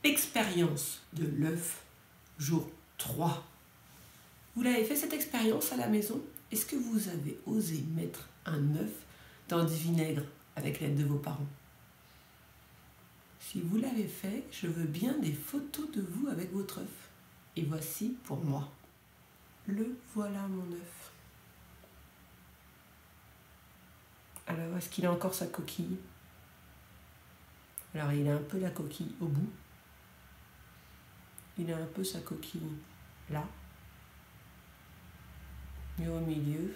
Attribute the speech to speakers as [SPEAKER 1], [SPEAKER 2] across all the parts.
[SPEAKER 1] Expérience de l'œuf, jour 3. Vous l'avez fait cette expérience à la maison? Est-ce que vous avez osé mettre un œuf dans du vinaigre avec l'aide de vos parents? Si vous l'avez fait, je veux bien des photos de vous avec votre œuf. Et voici pour moi. Le voilà mon œuf. Alors, est-ce qu'il a encore sa coquille? Alors, il a un peu la coquille au bout. Il a un peu sa coquille là. Et au milieu,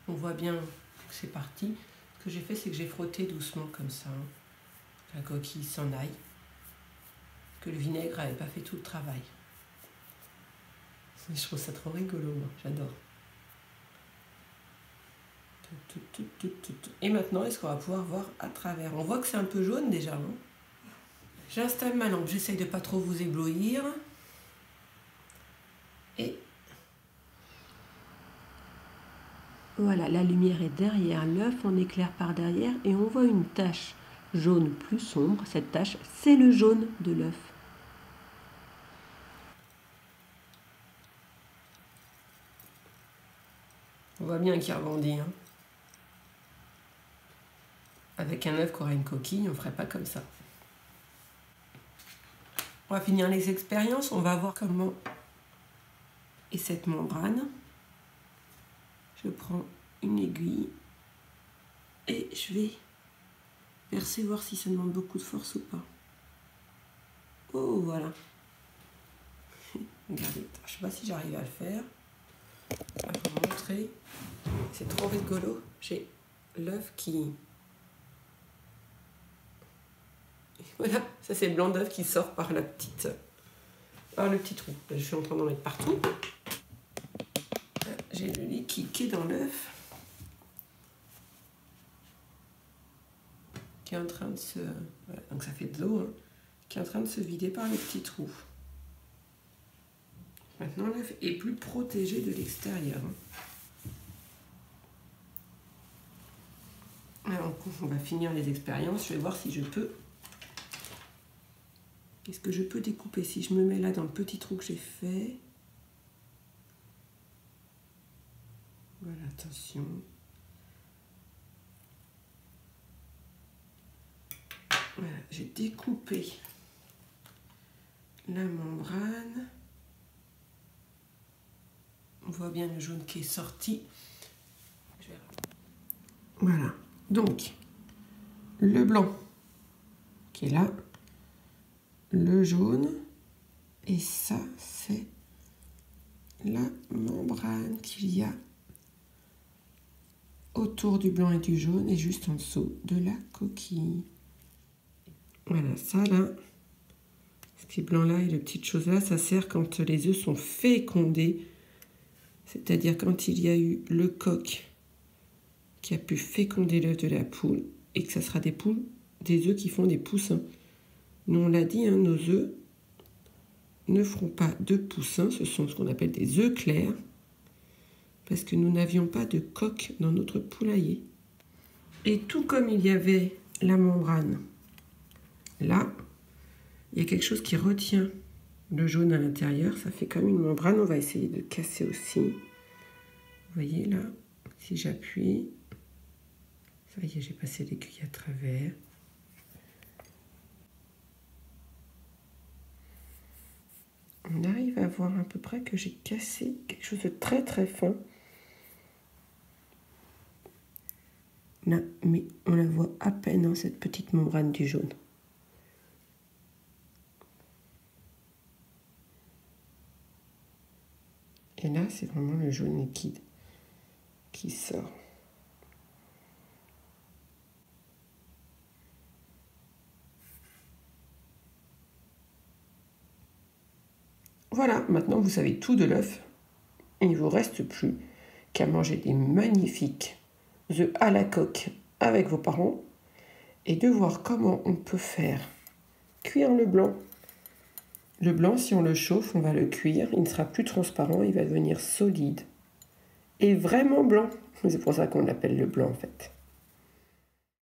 [SPEAKER 1] on voit bien que c'est parti. Ce que j'ai fait, c'est que j'ai frotté doucement comme ça. La coquille s'en aille. Que le vinaigre n'avait pas fait tout le travail. Je trouve ça trop rigolo, moi. J'adore. Et maintenant, est-ce qu'on va pouvoir voir à travers? On voit que c'est un peu jaune déjà. Hein. J'installe ma lampe. J'essaye de ne pas trop vous éblouir. Et voilà, la lumière est derrière l'œuf, on éclaire par derrière et on voit une tache jaune plus sombre. Cette tache, c'est le jaune de l'œuf. On voit bien qu'il rebondit. Hein. Avec un œuf qui aurait une coquille, on ne ferait pas comme ça. On va finir les expériences, on va voir comment est cette membrane. Je prends une aiguille et je vais percer, voir si ça demande beaucoup de force ou pas. Oh, voilà. Regardez, je ne sais pas si j'arrive à le faire. Je vais vous montrer. C'est trop rigolo. J'ai l'œuf qui... Voilà, ça c'est le blanc d'œuf qui sort par le petit trou. Je suis en train d'en mettre partout. J'ai le liquide qui est dans l'œuf, qui est en train de se... Voilà, donc ça fait de l'eau, hein, qui est en train de se vider par le petit trou. Maintenant l'œuf est plus protégé de l'extérieur. Alors on va finir les expériences. Je vais voir si je peux... Qu'est-ce que je peux découper? Si je me mets là dans le petit trou que j'ai fait... Voilà, attention. Voilà, j'ai découpé la membrane. On voit bien le jaune qui est sorti. Voilà, donc le blanc qui est là, le jaune, et ça c'est la membrane qu'il y a autour du blanc et du jaune et juste en dessous de la coquille. Voilà, ça là, ce petit blanc là et les petites choses là, ça sert quand les œufs sont fécondés, c'est-à-dire quand il y a eu le coq qui a pu féconder l'œuf de la poule et que ça sera des œufs qui font des poussins. Nous on l'a dit, hein, nos œufs ne feront pas de poussins, ce sont ce qu'on appelle des œufs clairs, parce que nous n'avions pas de coque dans notre poulailler. Et tout comme il y avait la membrane là, il y a quelque chose qui retient le jaune à l'intérieur, ça fait comme une membrane. On va essayer de casser aussi. Vous voyez là, si j'appuie, ça y est, j'ai passé l'aiguille à travers. On arrive à voir à peu près que j'ai cassé quelque chose de très très fin. Là, mais on la voit à peine, hein, cette petite membrane du jaune. Et là, c'est vraiment le jaune liquide qui sort. Voilà, maintenant vous savez tout de l'œuf. Il ne vous reste plus qu'à manger des magnifiques œufs à la coque avec vos parents et de voir comment on peut faire cuire le blanc. Le blanc, si on le chauffe, on va le cuire. Il ne sera plus transparent, il va devenir solide et vraiment blanc. C'est pour ça qu'on l'appelle le blanc en fait.